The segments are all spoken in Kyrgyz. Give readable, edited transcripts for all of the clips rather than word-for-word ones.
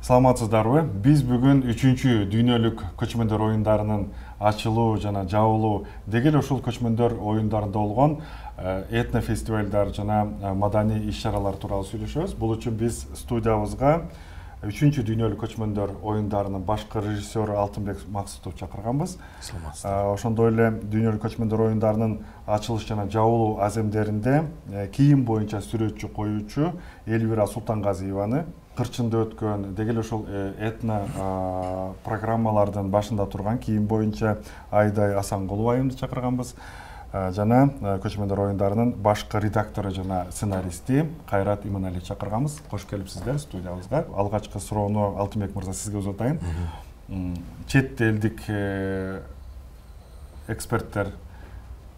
Саламатсыздарбы? Биз бүгүн 3-чү дүйнөлүк көчмөндөр оюндарынын ачылуу жана жабылуу деги эле ушул көчмөндөр оюндарында болгон этно фестивалдар жана маданий иш-чаралар тууралуу сүйлөшөбүз. Бул үчүн биз студиябызга 3-чү дүйнөлүк көчмөндөр оюндарынын башкы режиссеру Алтынбек Максутов чакырганбыз. Ошондой эле дүйнөлүк көчмөндөр оюндарынын ачылыш жана жабылуу аземдеринде кийим боюнча сүрөтчү коюучу Элвира Султангазиеваны, кырчында өткөн деги эле ошол этно программалардын башында турган кийим боюнча Айдай Асанкулова айымды чакырганбыз. Жана көчмөндөр оюндарынын башкы редактору жана сценаристи Кайрат Иманалиевди чакырганбыз. Кош келипсиздер студиябызга. Алгачкы суроону Алтынбек мырза сизге узатайын. Чет элдик эксперттер,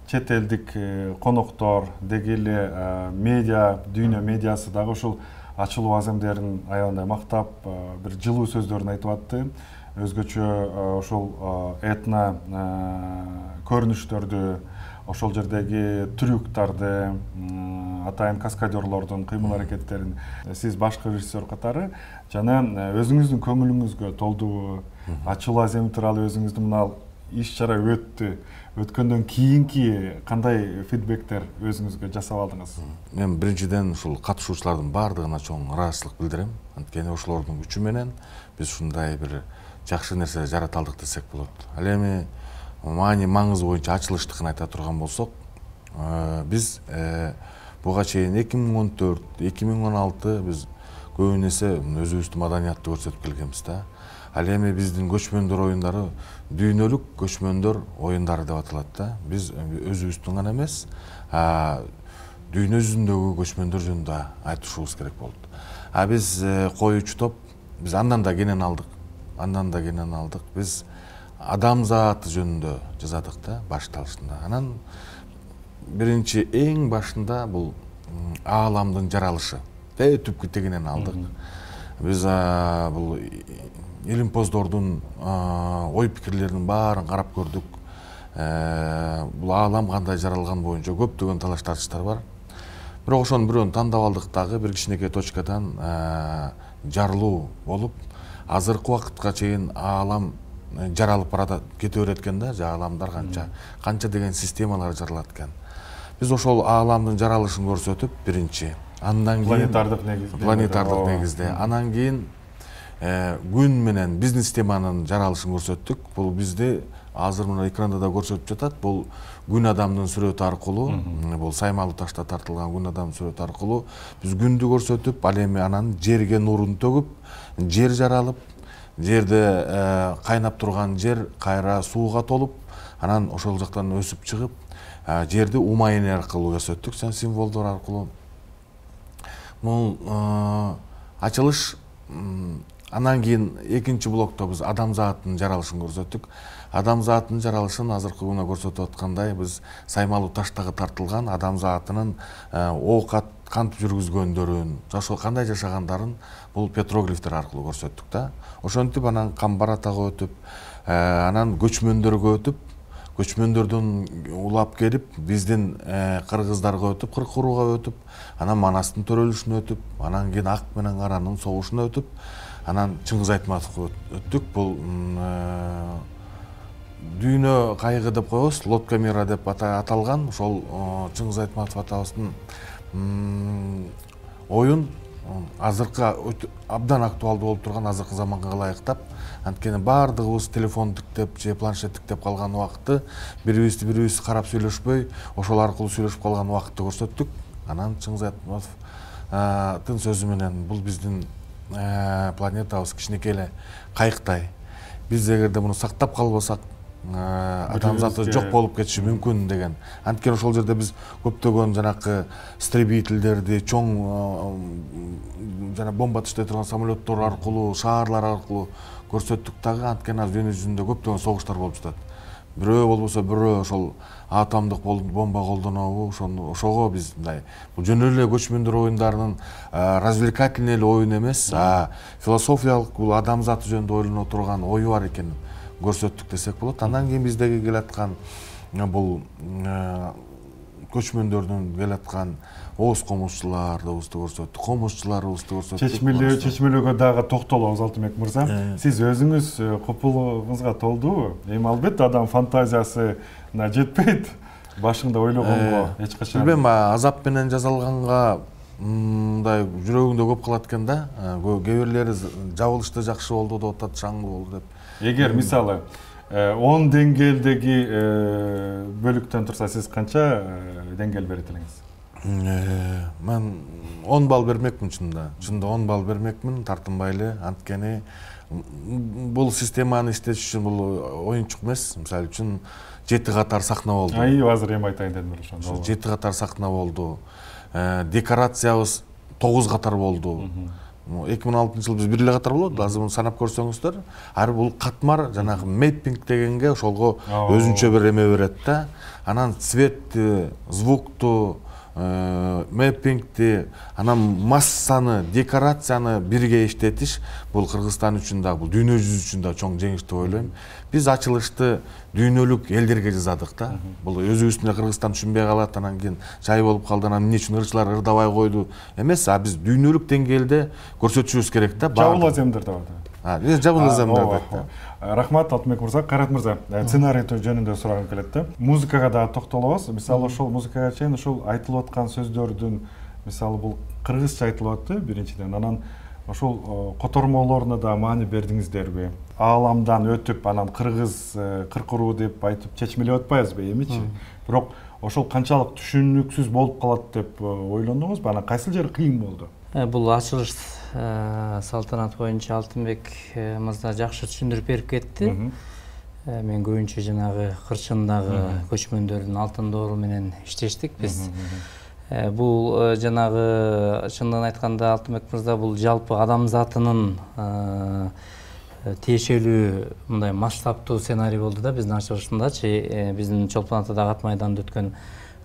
чет элдик коноктор, деги эле медиа, дүйнө медиасы дагы ушул ачылуу аземдерин аябындай мактап, бир жылуу сөздөрүн айтып атты. Өзгөчө ошол этно көрүнүштөрдү, ошол жердеги трюктарды, атайын каскадерлордун кыймыл аракеттерин сиз башкы режиссер катары жана өзүңүздүн көңүлүңүзгө толдубу, ачылуу аземи тууралуу өзүңүздүн мына иш-чара өттү. Өткөндөн кийинки кандай фидбектер өзүңүзгө жасап алдыңыз? Мен биринчиден ушул катышуучулардын баардыгына чоң ыраазычылык билдирем. Анткени ошолордун күчү менен биз ушундай бир жакшы нерсе жарата алдык десек болот. Ал эми маани маңызы боюнча ачылыштыкын айта турган болсок, биз буга чейин 2014-2016 биз көбүн эсе өзүбүздүн маданиятты көрсөтүп келгенбиз да. Ал эми биздин көчмөндөр оюндары дүйнөлүк көчмөндөр оюндары деп аталат да. Биз өзүбүздүн гана эмес, дүйнө жүзүндөгү көчмөндөр жөнүндө айтышыбыз керек болду. Биз коюучу топ, биз андан да кенен алдык. Биз адамзат жөнүндө жазадык да башталышында. Анан биринчи эң башында бул ааламдын жаралышы түпкү тегинен алдык. Биз бул илимпоздордун ой пикирлеринин баарын карап көрдүк. Бул аалам кандай жаралган боюнча көптөгөн талаш тартыштар бар. Бирок ошонун бирөөнү тандап алдык дагы бир кичинекей точкадан жарылуу болуп, азыркы убакытка чейин аалам жаралып кете берет экен да, ааламдар канча деген системалар жаралат экен. Биз ошол ааламдын жаралышын көрсөтүп биринчи, андан кийин планетардык негизде, анан кийин күн менен биздин системанын жаралышын көрсөттүк. Бул бизди азыр мына экранда да көрсөтүп жатат. Бул күн адамдын сүрөтү аркылуу, бул Саймалуу ташта тартылган күн адамдын сүрөтү аркылуу биз күндү көрсөтүп, ал эми анан жерге нурун төгүп, жер жаралып, жерде кайнап турган жер кайра сууга толуп, анан ошол жактан өсүп чыгып, жерди умайын аркылуу көрсөттүк, символдор аркылуу. Бул ачылыш. Анан кийин экинчи блокто биз адамзаттын жаралышын көрсөттүк. Адамзаттын жаралышын азыркы күнү көрсөтүп аткандай биз Саймалуу таштагы тартылган адамзатынын оокат кантип жүргүзгөндөрүн, кандай жашагандарын бул петроглифтер аркылуу көрсөттүк да. Ошентип анан Камбар атага өтүп, анан көчмөндөргө өтүп, көчмөндөрдөн улап келип, биздин кыргыздарга өтүп, Кыркырууга өтүп, анан Манастын төрөлүшүнө өтүп, анан кийин Ак менен Каранын согушуна өтүп, анан Чыңгыз Айтматовго өттүк. Бул дүйнө кайгы деп коебуз, лодка мира деп аталган. Ошол Чыңгыз Айтматов атабыздын оюн азыркы абдан актуалдуу болуп турган азыркы заманга ылайыктап, анткени баардыгыбыз телефон тиктеп же планшет тиктеп калган убакытты бирибизди карап сүйлөшпөй, ошол аркылуу сүйлөшүп калган убакытты көрсөттүк. Анан Чыңгыз Айтматовдун сөзү менен бул биздин планетабыз кичинекей эле кайыктай. Биз эгерде муну сактап калбасак, адамзаты жок болуп кетиши мүмкүн деген. Анткени ошол жерде биз көптөгөн жанакы истребительдерди, чоң жана бомба таштay турган самолеттор аркылуу, шаарлар аркылуу көрсөттүк дагы. Анткени азыр дүйнө жүзүндө көптөгөн согуштар болуп жатат. Бирөө болбосо бирөө ошол атомдук бомба колдонобу, ошого биз мындай бул жөн эле көчмөндөр оюндарынын развлекательный эле оюн эмес, философиялык бул адамзаты жөнүндө ойлоно турган ою бар экенин көрсөттүк десек болот. Андан кийин биздеги келаткан бул көчмөндөрдүн келаткан ооз комузчуларыбызды көрсөттүк, комузчуларыбызды көрсөттүк. Чечмелөөгө дагы токтолобуз Алтынбек мырза. Сиз өзүңүз купулуңузга толдубу? Эми албетте адам фантазиясына жетпейт. Башыңда ойлогонго эч качан. Билбейм, азап менен жасалганга мындай жүрөгүңдө көп калат экен да. Кээ бирлери жабылышта жакшы болду деп атат, шаңдуу болду деп. Эгер мисалы 10 деңгээлдеги бөлүктөн турса, сиз канча деңгээл берет элеңиз? Мен 10 балл бермекмин чында. Чында 10 балл бермекмин, тартынбай эле. Анткени бул системаны иштетиш үчүн бул оюнчук эмес. Мисалы үчүн 7 катар сахна болду. Азыр эми айтайын дедим ошондо. 7 катар сахна болду. Декорациябыз 9 катар болду. 2006 біз бирле катар болот, азыр муну санап көрсөңүздөр, ар бул катмар жанагы мэппинг дегенге ошолго өзүнчө бир эме берет да. Анан цветти, звукту, мэппингти, анан массаны, декорацияны бирге иштетиш бул Кыргызстан үчүн да, бул дүйнө жүзү үчүн да чоң жеңиш деп ойлойм. Биз ачылышты дүйнөлүк элдерге жасадык да. Бул өзүбүздүн Кыргызстан түшүнбөй калат, анан кийин жай болуп калды, анан эмне үчүн ырчылар ырдабай койду эмес, биз дүйнөлүк деңгээлде көрсөтүшүбүз керек да. Жабыла земдер деп атат. Жабыла земдер деп. Рахмат Алтынбек мырза. Кайрат мырза, сценарий жөнүндө сурагым келет да. Музыкага да токтолобуз. Мисалы ошол музыкага чейин ушул айтылып аткан сөздөрдүн, мисалы бул кыргызча айтылып атты биринчиден, анан ошол котормолоруна да маани бердиңиздерби? Ааламдан өтүп, анан кыргыз кыркыруу деп айтып чечмелеп атпайбызбы эмичи? Бирок ошол канчалык түшүнүксүз болуп калат деп ойлондуңузбу? Анан кайсыл жери кыйын болду? Бул ачылыш салтанат боюнча Алтынбек мырза жакшы түшүндүрүп берип кетти. Мен көбүнчө жанагы кырчындагы көчмөндөрдүн алтын доору менен иштештик биз. Бул жанагы чындыгын айтканда Алтынбек мырза бул жалпы адамзатынын тиешелүү мындай масштабтуу сценарий болду да биздин ачылышындачы, биздин Чолпон Ата Ак майданда өткөн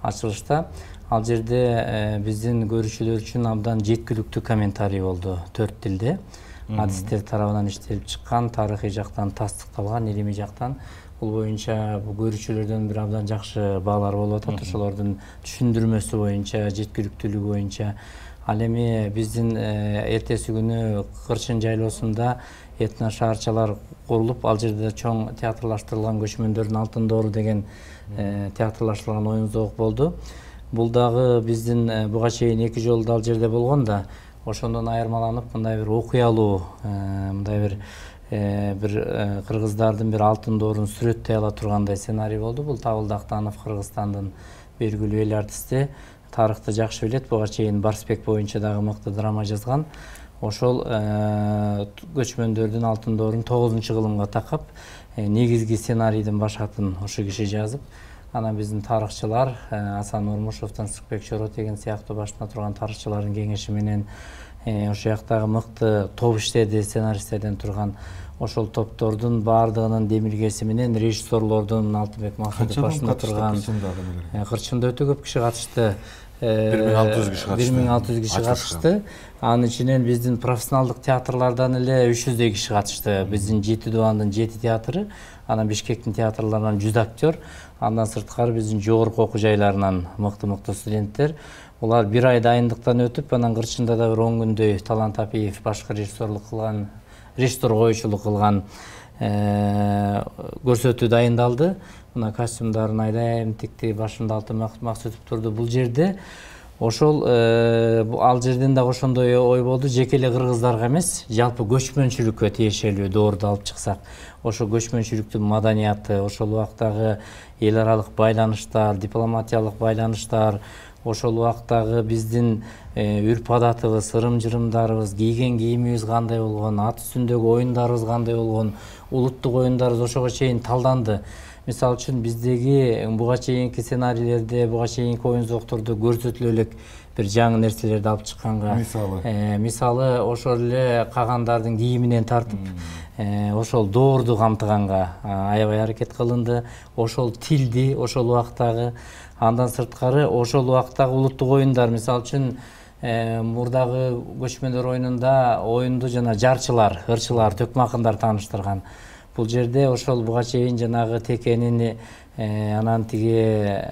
ачылышта. Ал жерде биздин көрүүчүлөр үчүн абдан жеткиликтүү комментарий болду 4 тилде. Адистер тарабынан иштелип чыккан, тарыхый жактан тастыкталган, илимий жактан бул боюнча көрүүчүлөрдөн бир абдан жакшы баалар болуп атат. Ошолордун түшүндүрмөсү боюнча, жеткиликтүүлүгү боюнча. Ал эми биздин эртеси күнү Кырчын жайлоосунда этно шаарчалар курулуп, ал жерде чоң театрлаштырылган көчмөндөрдүн алтын доору деген театрлаштырылган оюн зоок болду. Бул дагы биздин буга чейин 2 жолу ал жерде болгон да, ошондон айырмаланып мындай бир окуялуу, мындай бир кыргыздардын бир алтын доорун сүрөттөй ала тургандай сценарий болду. Бул Табыл Дактанов, Кыргызстандын белгилүү эл артисти, тарыхты жакшы билет, буга чейин Барсбек боюнча дагы мыкты драма жазган. Ошол көчмөндөрдүн алтын доорун 9-кылымга такап, негизги сценарийдин башатын ошо киши жазып, анан биздин тарыхчылар Асан Нурмушевден Сыркбек Чоротеген сыяктуу башында турган тарыхчылардын кеңеши менен ошол жактагы мыкты топ иштеди, сценаристтерден турган. Ошол топтордун баардыгынын демилгеси менен режиссерлордун Алтынбек Максутов башында турган Кырчында өтө көп киши катышты. 1600 киши катышты. Анын ичинен биздин профессионалдык театрлардан эле 300 киши катышты. Биздин 7 дубандын 7 театры, анан Бишкектин театрларынан 100 актер, андан сырткары биздин жогорку окуу жайларынан мыкты студенттер. Улар 1 ай дайындыктан өтүп, анан Кырчында да бир 10 күндөй Талант Апиев башкы режиссер коюучулук кылган көрсөтүү дайындалды. Мына костюмдарын айдайм тикти, башында Алтын Максутов турду. Бул жерде ошол ал жерден дагы ошондой ой болду. Жеке эле кыргыздарга эмес, жалпы көчмөнчүлүккө тиешелүү доорду алып чыксак, ошо көчмөнчүлүктүн маданияты, ошол убактагы эл аралык байланыштар, дипломатиялык байланыштар, ошол убактагы биздин үрп адатыбыз, ырым-жырымдарыбыз, кийген кийимибиз кандай болгон, ат үстүндөгү оюндарыбыз кандай болгон, улуттук оюндарыбыз ошого чейин талданды. Мисалы үчүн биздеги буга чейинки сценарийлерде, буга чейинки оюн зооктордо көрсөтүлө элек бир жаңы нерселерди алып чыкканга, мисалы ошол эле кагандардын кийиминен тартып, ошол доорду камтыганга аябай аракет кылынды. Ошол тилди, ошол убактагы, андан сырткары ошол убактагы улуттук оюндар, мисалы үчүн мурдагы көчмөндөр оюнунда оюнду жана жарчылар, ырчылар, төкмакындар тааныштырган. Бул жерде ошол буга чейин жанагы текенин, анан тиги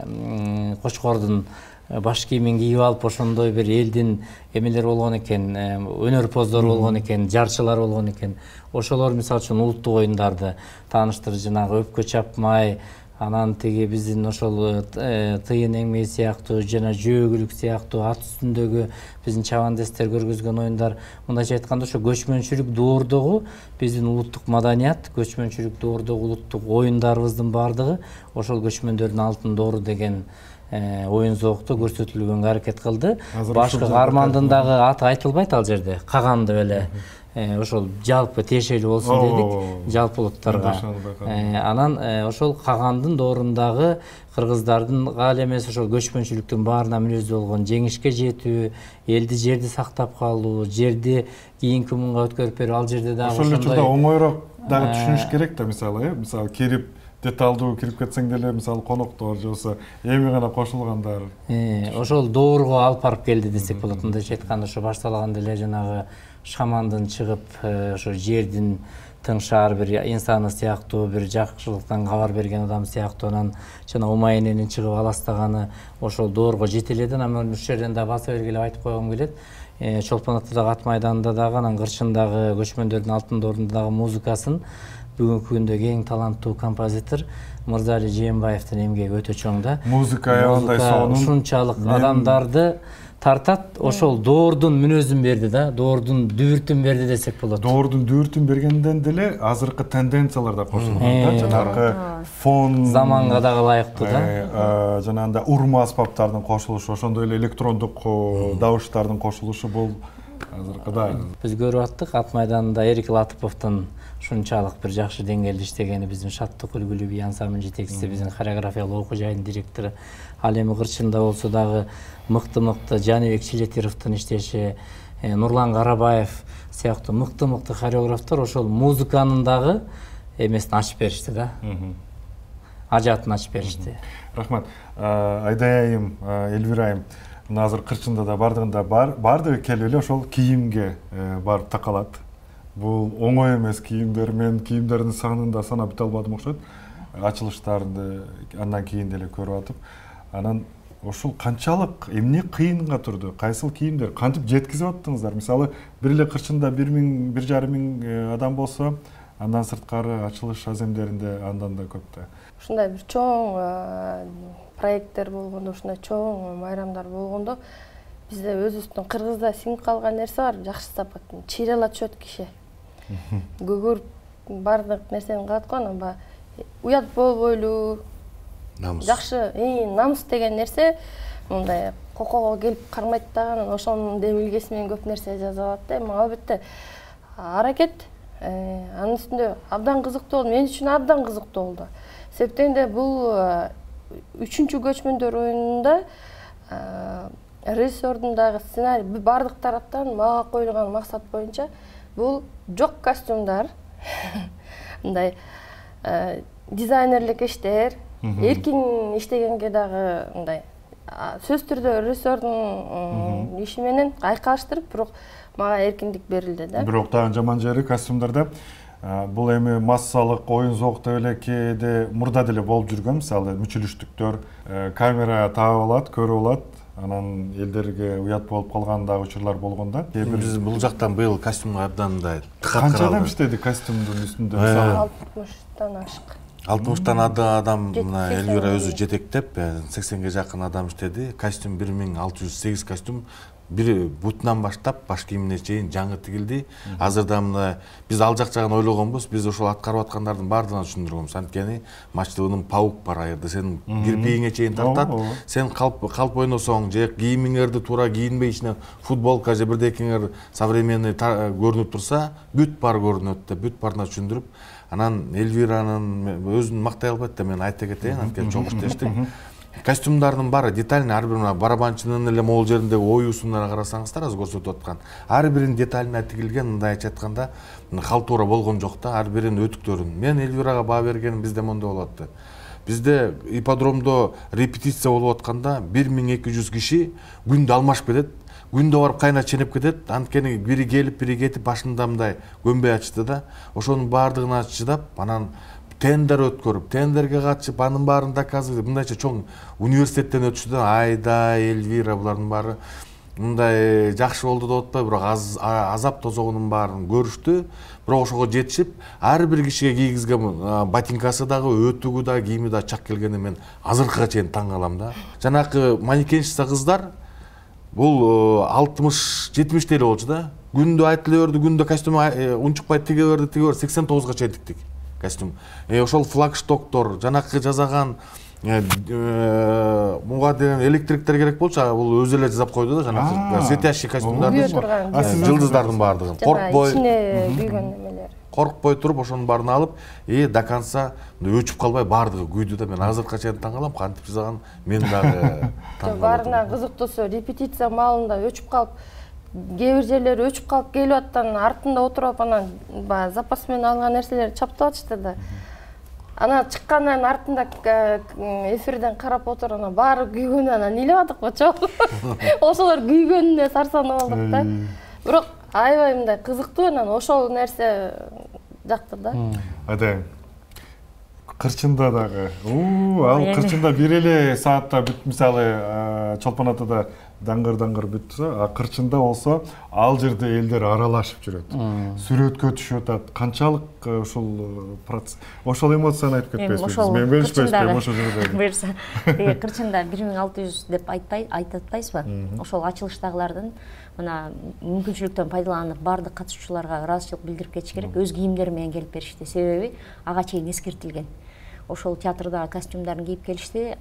кочкордун баш кийимин кийип алып ошондой бир элдин эмелер болгон экен, өнөрпоздор болгон экен, жарчылар болгон экен. Ошолор мисалы үчүн улуттук оюндарды тааныштырып, жанагы өпкө чапмай, анан тиги биздин ошол тыйын эңмеи сыяктуу жана жөөгүлүк сыяктуу ат үстүндөгү биздин чабандестер көргөзгөн оюндар, мындайча айтканда ошо көчмөнчүлүк доордогу биздин улуттук маданият, көчмөнчүлүк доордогу улуттук оюндарыбыздын баардыгы ошол көчмөндөрдүн алтын доору деген оюн зоокто көрсөтүлгөнгө аракет кылды. Башкы каармандын дагы аты айтылбайт ал жерде, Каган деп эле ошол жалпы тиешелүү болсун дедик, жалпы улуттарга. Анан ошол Кагандын доорундагы кыргыздардын гана эмес, ошол көчмөнчүлүктүн баарына мүнөздүү болгон жеңишке жетүү, элди жерди сактап калуу, жерди кийинки муңга өткөрүп берүү, ал жерде дагы ошол учурда оңоюраак дагы түшүнүш керек да, мисалы кирип деталдуу кирип кетсең деле, мисалы коноктор же болбосо эми гана кошулгандар. Ошол доорго алып барып келди десек болот. Мындайча айтканда ошо башталган деле жанагы шамандын чыгып, ошо жердин тыңшаар бир инсаны сыяктуу, бир жакшылыктан кабар берген адам сыяктуу, анан жана умай эненин чыгып аластаганы ошол доорго жете элек. Анан ушул жерден да баса бергиле айтып койгум келет. Чолпон Атадагы ат майданында дагы, анан Кырчындагы көчмөндөрдүн алтын доорунда дагы музыкасын бүгүнкү күндөгү эң таланттуу композитор Мырзали Жээнбаевдин эмгеги өтө чоң да. Музыка аябандай сонун, ушунчалык адамдарды тартат, ошол доордун мүнөзүн берди да, доордун дүбүртүн берди десек болот. Доордун дүбүртүн бергенден деле азыркы тенденциялар да кошулган да, жанагы фон, заманга дагы ылайыктуу да. Жанагындай урма аспаптардын кошулушу, ошондой эле электрондук дабыштардын кошулушу бул азыркыда. Биз көрүп аттык ат майданында Эрик Латыповдун ушунчалык бир жакшы деңгээлде иштегени, биздин Шаттык үлгүлүү бий ансамбль жетекчиси, биздин хореографиялык окуу жайдын директору. Ал эми Кырчында болсо дагы мыкты Жаныбек Чилетировдун иштеши, Нурлан Карабаев сыяктуу мыкты хореографтор ошол музыканын дагы эмесин ачып беришти да. Ажатын ачып беришти. Рахмат. Айдай айым, Элвира айым, мына азыр Кырчында да бардыгында бардыгы келип эле ошол кийимге барып такалат. Бул оңой эмес кийимдер, мен кийимдердин санын да санап бите албадым окшойт. Ачылыштарды андан кийин деле көрүп атып, анан ошол канчалык эмне кыйынга турду? Кайсыл кийимдер кантип жеткизип аттыңыздар? Мисалы, бир эле Кырчында 1,5 миң адам болсо, андан сырткары ачылыш аземдеринде андан да көп да. Ушундай бир чоң проекттер болгондо, ушундай чоң майрамдар болгондо, бизде өзүбүздүн кыргызда сиңип калган нерсе бар, жакшы сапат, чыйрала түшөт киши. Көгөрүп бардык нерсени кылат го, анан баягы уят болбойлуу, намыс. Жакшы, намыс деген нерсе мындай кокого келип кармайт да, анан ошонун демилгеси менен көп нерсе жаза алат да. Эми албетте аракет анын үстүндө абдан кызыктуу болду. Мен үчүн абдан кызыктуу болду. Себептен бул 3-чү көчмөндөр оюнунда режиссердун дагы сценарий бардык тараптан мага коюлган максат боюнча бул жок костюмдар, мындай дизайнерлик иштер, эркин иштегенге дагы мындай сөз түрдө режиссердун иши менен айкалыштырып, бирок мага эркиндик берилди да. Бирок дагы жаман жери костюмдарда бул эми массалык оюн зоок деп эле кээде мурда деле болуп жүргөн, мисалы мүчүлүштүктөр камера таап алат, көрүп алат, анан элдерге уят болуп калган дагы учурлар болгон да. Биз бул жактан быйыл костюмга абдан мындай канча адам иштеди костюмдун үстүндө? Мисалы 60-тан ашык. 60-тан адам, мына Элвира өзү жетектеп, 80ге жакын адам иштеди. Костюм 1608 костюм, бири бутунан баштап баш кийимине чейин жаңы тигилди. Азырда мына биз ал жак жагын ойлогонбуз, биз ошол аткарып аткандардын баардыгына түшүндүргөнбүз. Анткени матчтыбынын паук бар айырда, сен кирпигиңе чейин тартат, сен калп ойносоң же кийимиңерди туура кийинбей ичине футболка же бирдекеңер современный көрүнүп турса, бүт бар көрүнөт да, бүт барына түшүндүрүп, анан Элвиранын өзүн мактай албайт да, мен айта кетейин, анткени чоң иштештик. Костюмдардын баары детально, ар бир барабанчынын эле могул жериндеги оюусуна карасаңыздар, азыр көрсөтүп аткан, ар биринин деталына тигилген, мындайча айтканда, халтура болгон жок да, ар биринин өтүктөрүн. Мен Элвирага баа бергеним бизде мондой болот да. Бизде ипподромдо репетиция болуп атканда 1200 киши күндө алмашып кетет. Күндө барып кайнап ченеп кетет. Анткени бири келип, бири кетип башында мындай көмбөй ачты да. Ошонун баардыгына чыдап, анан тендер өткөрүп, тендерге катышып, анын баарын доказывать, мындайча чоң университеттен өтүштү да, Айда, Эльвира булардын баары мындай жакшы болду деп атпайбы, бирок азап тозогунун баарын көрүштү. Бирок ошого жетишип, ар бир кишиге кийгизген ботинкасы дагы, өтүгү дагы, кийими дагы чак келгени мен азыркыга чейин таң калам да. Жанакы манекенщица кыздар бул 60-70 эле болчу да. Күндө айтыла берди, күндө костюм унчукпай тиге берди, 89га чейин тиктик костюм. Ошол флагштоктор, жанакы жасаган муга деген электриктер керек болчу, бул өзү эле жасап койду да, жанакы светящий костюмдарды, жылдыздардын баардыгын. Коркпой туруп ошонун баарын алып, до конца өчүп калбай баардыгы күйдү да. Мен азыркыга чейин таң калам, кантип жасаган мен дагы таң калам. Баарына кызыктоосу, репетиция маалында өчүп калып, кээ бир жерлери өчүп калып келип аттан артында отуруп анан баягы запас менен алган нерселерди чаптап атышты да. Ана чыккандан артында эфирден карап отуруп, анан баары күйгөнү анан ыйлабадыкпы чоң. Ошолор күйгөнүнө сарсанып алдык да. Бирок аябай мындай кызыктуу, анан ошол нерсе жакты да. Ада кырчында дагы. Ал кырчында бир эле саатта бүт, мисалы Чолпон атада даңгыр бүтсө, кырчында болсо ал жерде элдер аралашып жүрөт. Сүрөткө түшүп атат. Канчалык ушул процесс, ошол эмоцияны айтып кетпейсизби? Мен бөлүшпөйсүзбү ошол жерде? Буюрса, кырчында 1600 деп айтатпайсызбы? Ошол ачылыштагылардын мына мүмкүнчүлүктөн пайдаланып бардык катышуучуларга ыраазычылык билдирип кетиш керек. Өз кийимдери менен келип беришти. Себеби ага чейин эскертилген. Ошол театрда костюмдарын кийип келишти.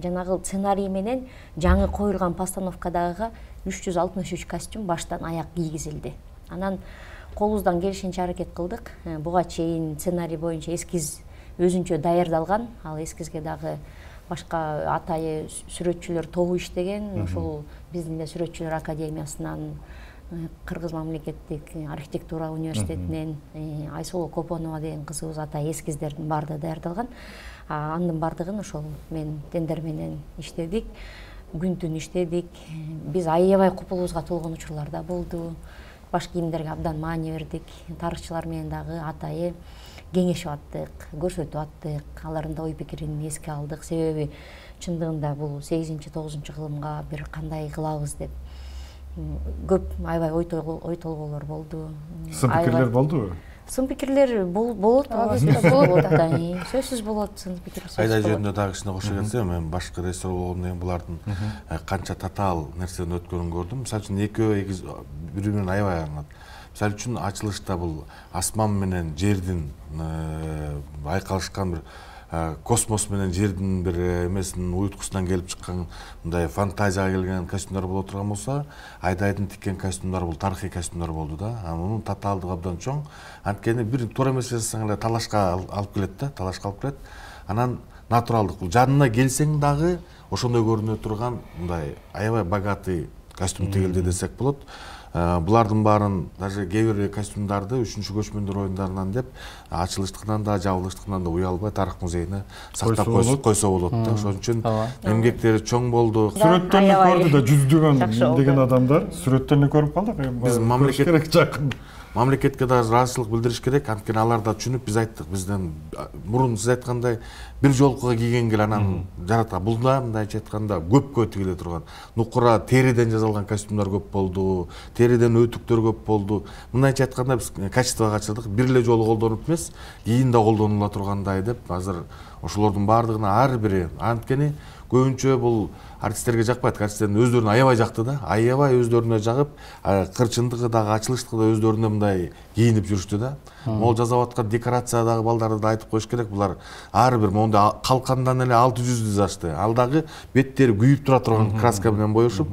Жанагы сценарий менен жаңы коюлган постановкадагыга 363 костюм баштан аяк кийгизилди. Анан колубуздан келишинче аракет кылдык. Буга чейин сценарий боюнча эскиз өзүнчө даярдалган. Ал эскизге дагы башка атайы сүрөтчүлөр тобу иштеген. Ошол биздин эле сүрөтчүлөр академиясынан, Кыргыз мамлекеттик архитектура университетинен Айсулу Копонова деген кызыбыз атайы эскиздердин баардыгы даярдалган. Анын баардыгын ошол мен тендер менен иштедик, күн түн иштедик. Биз аябай купулубузга толгон учурлар да болду. Баш кийимдерге абдан маани бердик. Тарыхчылар менен дагы атайы кеңешип аттык, көрсөтүп аттык. Алардын да ой пикирин эске алдык. Себеби чындыгында бул 8-9 кылымга бир кандай кылабыз деп көп аябай ой толгоолор болду. Сын пикирлер болдубу? Сын пикирлер болот, сөзсүз болот сын пикир. Айда жөнүндө дагы кичине кошо кетсем, мен башкы режиссер болгондон кийин булардын канча татаал нерседен өткөнүн көрдүм. Мисалы үчүн экөө бири менен аябай аңат. Мисалы үчүн ачылышта бул асман менен жердин айкалышкан бир космос менен жердин бир эмесинин уюткусунан келип чыккан мындай фантазияга келген костюмдар боло турган болсо, Айдайдын тиккен костюмдары бул тарыхый костюмдар болду да. Мунун татаалдыгы абдан чоң. Анткени бир туура эмес жасасаң эле талашка алып келет да, талашка алып келет. Анан натуралдык бул жанына келсең дагы ошондой көрүнө турган мындай аябай богатый костюм тигилди десек болот. Булардын баарын даже кээ бир костюмдарды 3-чү көчмөндөр оюндарынан деп ачылыштыгынан да, жабылыштыгынан да уялбай тарых музейине сактап койсо болот да. Ошон үчүн эмгектери чоң болду. Сүрөттөрүн көрдү да, жүздөгөн деген адамдар сүрөттөрүн көрүп калдык. Биз мамлекетке да ыраазычылык билдириш керек. Анткени алар да түшүнүп, биз айттык, бизден мурун сиз айткандай бир жолкуга кийген келе анан жарата. Бул да мындайча айтканда көпкө тигиле турган. Нукура териден жасалган костюмдар көп болду, териден өтүктөр көп болду. Мындайча айтканда биз качествого качылдык. Бир эле жолу колдонуп эмес, кийин да колдонула тургандай деп азыр ошолордун баардыгына ар бири. Анткени көбүнчө бул артисттерге жакпайт, артисттердин өздөрүнө аябай жакты да. Аябай өздөрүнө жагып, кырчындыгы дагы, ачылыштыгы да өздөрүнө мындай кийинип жүрүштү да. Могул жасап аткан декорациядагы балдарды да айтып коюш керек. Булар ар бир монда калкандан эле 600 дизашты. Ал дагы беттери күйүп тура турган краска менен боюшуп,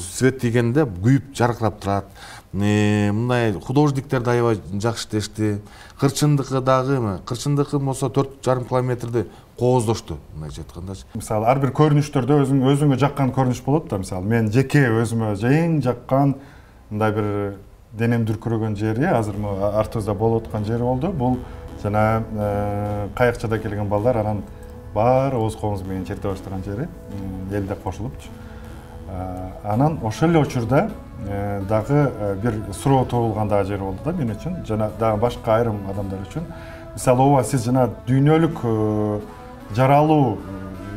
свет тийгенде күйүп жаркырап турат. Мындай художниктер да аябай жакшы иштешти. Кырчындыгы дагы, кырчындыгы болсо 4,5 километрди кооздошту, мындайча айткандачы. Мисалы ар бир көрүнүштөрдө өзүңө жаккан көрүнүш болот да. Мисалы мен жеке өзүмө эң жаккан мындай бир денем дүркүрөгөн жери азыр артыбызда болуп аткан жери болду. Бул жана кайыкчада келген балдар анан баары ооз колубуз менен черте баштаган жери, элде кошулупчу. Анан ошол эле учурда дагы бир суроо туурулган дагы жер болду да мен үчүн, жана дагы башка айрым адамдар үчүн. мисалы ооба сиз жана дүйнөлүк жаралуу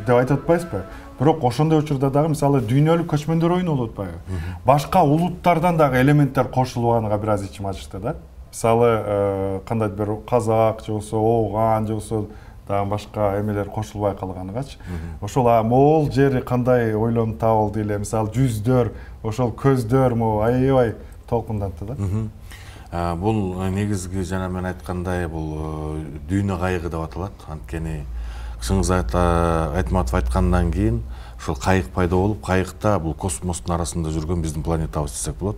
деп айтып атпайсызбы? Бирок ошондой учурда дагы мисалы дүйнөлүк көчмөндөр оюну болуп атпайбы? Башка улуттардан дагы элементтер кошулганга бир аз ичим ачышты да. Мисалы кандайдыр бир казак же болбосо ооган же болбосо дагы башка эмелер кошулбай калганыгачы. Ошол могул жери кандай ойлонуп табылды эле, мисалы жүздөр, ошол көздөр аябай толкундантты да. Бул негизги жана мен айткандай бул дүйнө кайыгы деп аталат. Анткени Шыңгыз Айтматов айткандан кийин ошол кайык пайда болуп, кайыкта бул космостун арасында жүргөн биздин планетабыз десек болот.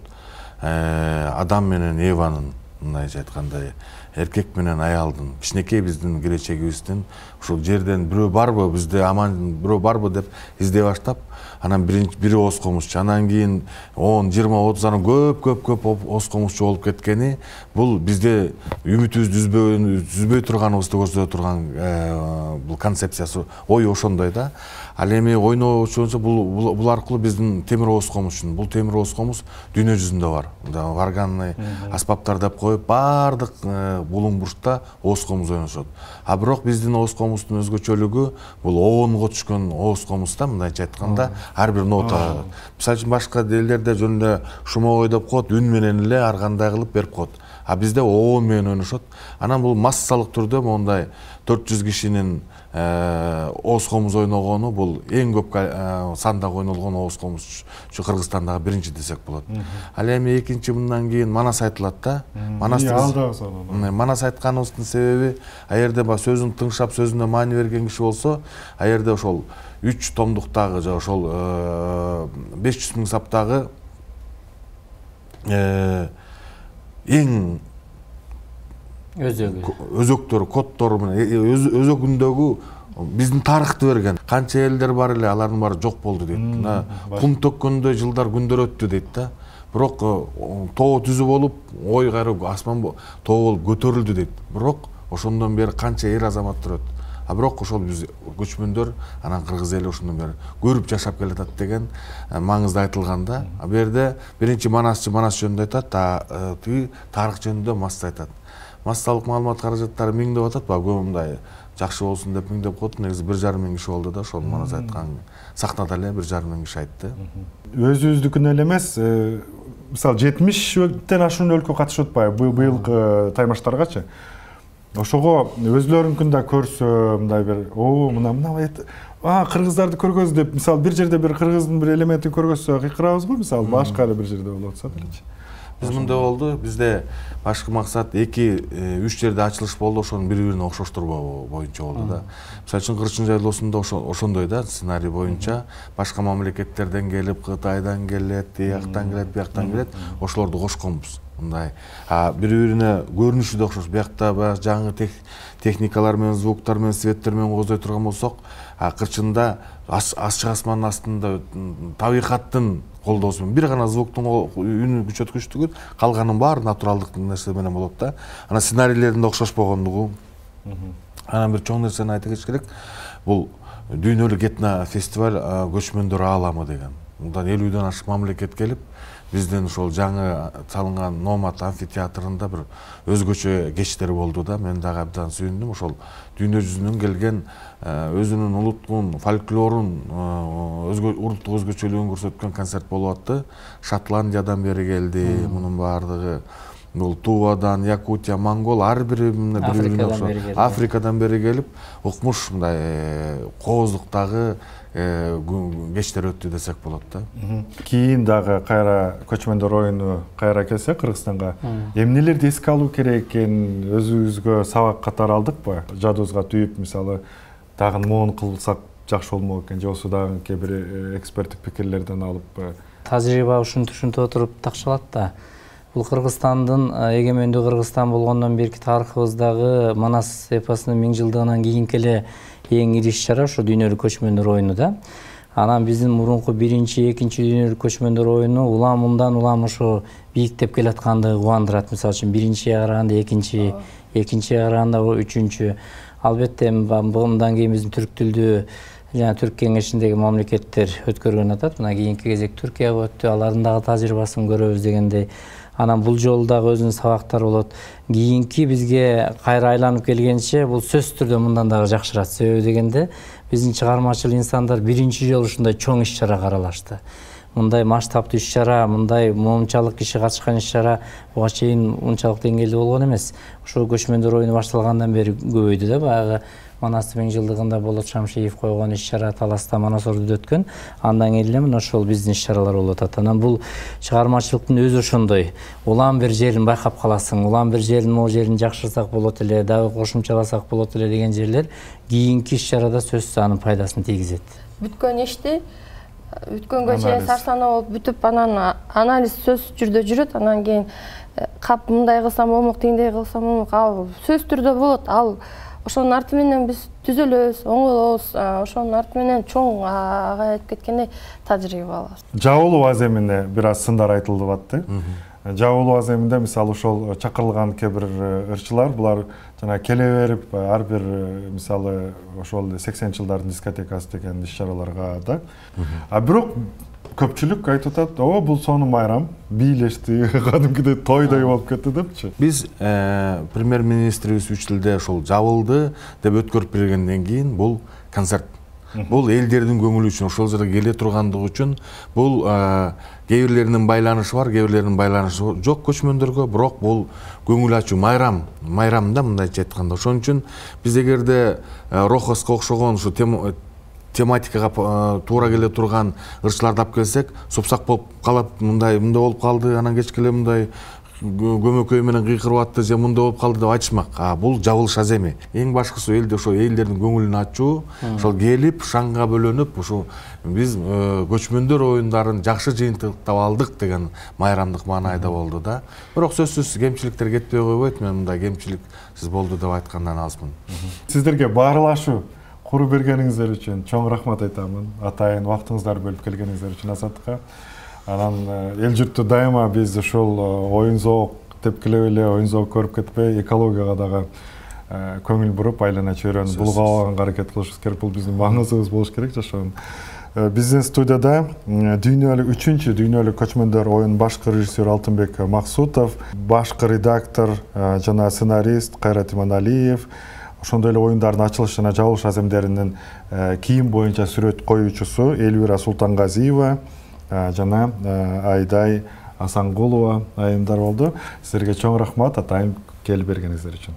Адам менен Еванын, мындайча айткандай, эркек менен аялдын, кичинекей биздин келечегибиздин ушул жерден бирөө барбы, бизде аман бирөө барбы деп издей баштап, анан бири ооз комузчу, анан кийин 10, 20, 30 анан көп ооз комузчу болуп кеткени бул бизде үмүтүбүздү үзбөй турганыбызды көрсөтө турган бул концепциясы, ой ошондой да. Ал эми ойночу бул аркылуу биздин темир ооз комузчун, бул темир ооз комуз дүйнө жүзүндө бар. Органный аспаптар деп коюп, баардык булуң бурчта ооз комуз ойношот. А бирок биздин ооз комуздун өзгөчөлүгү бул оонго түшкөн ооз комузда, мындайча айтканда, ар бир нота. Мисалы үчүн башка элдерде жөн эле шумок деп коет, үн менен эле ар кандай кылып берип коет. А бизде оон менен ойношот. Анан бул массалык түрдө мондай 400 кишинин ооз комуз ойногону бул эң көп сандагы ойнолгон ооз комуз Кыргызстандагы биринчи десек болот. Ал эми экинчи мындан кийин Манас айтылат да. Манас айтканыбыздын себеби, аерде сөзүн тыңшап, сөзүнө маани берген киши болсо, аерде ошол 3 томдуктагы же ошол 500 миң саптагы эң өзөктөр, коддору менен өзөгүндөгү биздин тарыхты берген. Канча элдер бар эле, алардын баары жок болду дейт. Кум төккөндөй жылдар, күндөр өттү дейт да. Бирок тоо түзү болуп, ой кайры асман тоо болуп көтөрүлдү дейт. Бирок ошондон бери канча эр азаматтар өттү. А бирок ошол биз көчмөндөр, анан кыргыз эли ошондон бери көрүп жашап келатат деген маңызды айтылган да. А бу жерде биринчи Манас жөнүндө айтат, тиги тарых жөнүндө Масс айтат. Массалык маалымат каражаттары 1000 деп атат, мындай жакшы болсун деп 1000 деп коет. Негизи 1,5 миң киши болду да, ошол Манас айткан сахнада эле 1,5 миң киши айтты. Өзүбүздүкүн эле эмес, мисалы 70тен ашуун өлкө катышып атпайбы быйылкы таймаштаргачы. Ошого өзлөрүнкүн да көрсө, мындай бир, мына кыргыздарды көргөз деп, мисалы бир жерде бир кыргыздын бир элементин көргөзсө кыйкырабыз го, мисалы башка эле бир жерде болуп атса делечи. Биз мындай болду, бизде башкы максат 2-3 жерде ачылыш болду, ошонун бири-бирине окшоштурбоо боюнча болду да. Мисалы үчүн Кырчын жайлоосунда ошондой да, сценарий боюнча башка мамлекеттерден келип, Кытайдан келет, тияктан келет, бияктан келет, ошолорду кошконбуз. Мындай бири-бирине көрүнүшү да окшош. Биякта жаңы техникалар менен, звуктар менен, светтер менен козой турган болсок, Кырчында ачык асмандын астында табигаттын колдоосу менен бир гана звуктун үнү күчөткүчтүгү, калганын баары натуралдык нерсе менен болот да. Анан сценарийлеринде окшошпогондугу. Анан бир чоң нерсени айта кетиш керек. Бул дүйнөлүк этно фестиваль көчмөндөр ааламы деген. Мындан 50ден ашык мамлекет келип, биздин ошол жаңы салынган Номад амфитеатрында бир өзгөчө кечтер болду да. Мен дагы абдан сүйүндүм. Ошол дүйнө жүзүнөн келген өзүнүн улуттук фольклорун, улуттук өзгөчөлүгүн көрсөткөн концерт болуп атты. Шотландиядан бери келди, мунун баардыгы. Бул Тувадан, Якутия, Монгол, ар бири Африкадан бери келип, укмуш мындай кооздуктагы кечтер өттү десек болот да. Кийин дагы кайра көчмөндөр оюну кайра келсе Кыргызстанга, эмнелерди эске алуу керек экен, өзүбүзгө сабак катары алдыкпы? Жадыбызга түйүп, мисалы, дагы моуну кылсак жакшы болмок экен, же болбосо дагы бир эксперттик пикирлерден алып. Тажрыйба ушинтип отуруп такшалат да. Бул Кыргызстандын эгемендүү Кыргызстан болгондон берки тарыхыбыздагы Манас эпосунун 1000 жылдыгынан кийинки эле эң ири иш-чара ошо дүйнөлүк көчмөндөр оюну да. Анан биздин мурунку 1-2 дүйнөлүк көчмөндөр оюну уламындан улам ошо бийиктеп келаткандыгы кубандырат. Мисалы үчүн биринчиге караганда экинчиге караганда үчүнчү. Албетте мындан кийин биздин түрк тилдүү жана Түрк кеңешиндеги мамлекеттер өткөргөн атат. Мына кийинки кезек Түркия өттү, алардын дагы тажрыйбасын көрөбүз дегендей. Анан бул жолу дагы өзүнүн сабактары болот. Кийинки бизге кайра айланып келгенче бул сөзсүз түрдө мындан дагы жакшырат. Себеби дегенде биздин чыгармачыл инсандар биринчи жолу ушундай чоң иш-чарага аралашты. Мындай масштабтуу иш-чара, мындай момунчалык киши катышкан иш-чара буга чейин унчалык деңгээлде болгон эмес. Ошол көчмөндөр оюну башталгандан бери көбөйдү да, баягы Манастын 1000 жылдыгында Болот Шамшиев койгон иш-чара Таласта Манас ордуда өткөн. Андан кийин эле мына ошол биздин иш-чаралар болуп атат. Анан бул чыгармачылыктын өзү ошондой. Улам бир жерин байкап каласың, улам бир жерин могу жерин жакшырсак болот эле, дагы кошумчаласак болот эле деген жерлер кийинки иш-чарада сөзсүз анын пайдасын тийгизет. Бүткөн ишти бүткөнгө чейин сарсана болуп бүтүп, анан анализ сөзсүз түрдө жүрөт. Анан кийин кап мындай кылсам болмок, тигиндей кылсам болмок, ал сөзсүз түрдө болот. Ал ошонун арты менен биз түзөлөбүз, оңолобуз, ошонун арты менен чоң ага айтып кеткендей тажрыйба алабыз. Жабылуу аземине бир аз сындар айтылып атты. Жабылуу аземинде мисалы ошол чакырылган кээ бир ырчылар, булар жана келе берип ар бир мисалы ошол 80-жылдардын дискотекасы деген иш-чараларга да. А бирок көпчүлүк айтып атат, о бул сону майрам, бийлешти, кадимкидей тойдой болуп кетти депчи. Биз премьер-министрибиз 3 тилде ошол жабылды деп өткөрүп бергенден кийин бул концерт. Бул элдердин көңүлү үчүн, ошол жерге келе тургандыгы үчүн, бул кээ бирлеринин байланышы бар, кээ бирлеринин байланышы жок көчмөндөргө, бирок бул көңүл ачуу майрам да мындайча айтканда. Ошон үчүн биз эгерде Рохоско окшогон ушу тематикага туура келе турган ырчыларды алып келсек, супсак болуп калып, мындай болуп калды, анан кечке эле мындай көмөкөй менен кыйкырып атты, же мындай болуп калды деп айтышмак. Бул жабылыш аземи. Эң башкысы элде ошо элдердин көңүлүн ачуу, ошол келип, шаңга бөлөнүп, ушу биз көчмөндөр оюндарын жакшы жыйынтыктап алдык деген майрамдык маанайда болду да. Бирок сөзсүз кемчиликтер кетпей койбойт. Мен мындай кемчилик сиз болду деп айткандан азмын. Сиздерге баарлашуу куру бергениңиздер үчүн чоң рахмат айтамын. Атайын убактыңыздарды бөлүп келгениңиздер үчүн Асатка. Анан эл журтту дайыма биз ошол оюн зоок тепкилеп эле, оюн зоок көрүп кетпей, экологияга дагы көңүл буруп, айлана чөйрөнү булгаганга аракет кылышыбыз керек. Бул биздин маңызыбыз болуш керек жашоонун. Биздин студияда үчүнчү дүйнөлүк көчмөндөр оюн башкы режиссер Алтынбек Максутов, башкы редактор жана сценарист Кайрат Иманалиев, ошондой эле оюндардын ачылыш жана жабылыш аземдеринин кийим боюнча сүрөт коюучусу Элвира Султангазиева жана Айдай Асангулова айымдар болду. Силерге чоң рахмат атайын келип бергениңиздер үчүн.